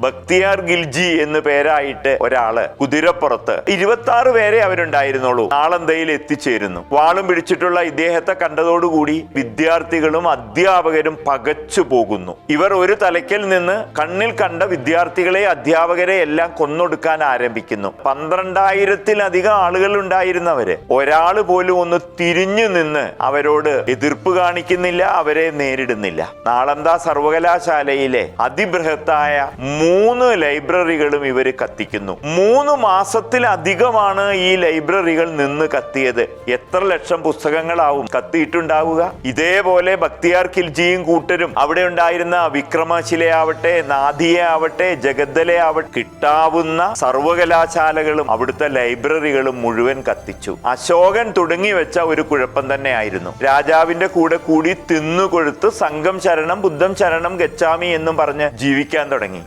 ബക്തിയാർ ഖിൽജി എന്ന് പേരായിട്ട് ഒരാള് കുതിരപ്പുറത്ത് 26 പേരെ അവരുണ്ടായിരുന്നുള്ളൂ. നാളന്തയിൽ എത്തിച്ചേരുന്നു. വാളും പിടിച്ചിട്ടുള്ള ഇദ്ദേഹത്തെ കണ്ടതോടുകൂടി വിദ്യാർത്ഥികളും അധ്യാപകരും പകച്ചു പോകുന്നു. ഇവർ ഒരു തലയ്ക്കൽ നിന്ന് കണ്ണിൽ കണ്ട വിദ്യാർത്ഥികളെ അധ്യാപകരെ എല്ലാം കൊന്നൊടുക്കാൻ ആരംഭിക്കുന്നു. 12,000-ലധികം ആളുകൾ ഉണ്ടായിരുന്നവര് ഒരാൾ പോലും ഒന്ന് തിരിഞ്ഞു നിന്ന് അവരോട് എതിർപ്പ് കാണിക്കുന്നില്ല, അവരെ നേരിടുന്നില്ല. നാളന്ദ സർവകലാശാലയിലെ അതിബൃഹത്തായ 3 ലൈബ്രറികളും ഇവർ കത്തിക്കുന്നു. 3 മാസത്തിലധികമാണ് ഈ ലൈബ്രറികൾ നിന്ന് കത്തിയത്. എത്ര ലക്ഷം പുസ്തകങ്ങളാവും കത്തിയിട്ടുണ്ടാവുക? ഇതേപോലെ ബക്തിയാർ ഖിൽജിയും കൂട്ടരും അവിടെ ഉണ്ടായിരുന്ന വിക്രമശിലയാവട്ടെ, നാദിയയാവട്ടെ, ജഗദ്ദലയാവട്ടെ, കിട്ടാവുന്ന സർവകലാശാലകളും അവിടുത്തെ ലൈബ്രറികളും മുഴുവൻ കത്തിച്ചു. അശോകൻ തുടങ്ങി വെച്ച ഒരു കുഴപ്പം തന്നെയായിരുന്നു. രാജാവിന്റെ കൂടെ കൂടി തിന്നുകൊഴുത്ത് സംഘം ശരണം ബുദ്ധം ശരണം ഗച്ഛാമി എന്നും പറഞ്ഞ് ജീവിക്കാൻ തുടങ്ങി.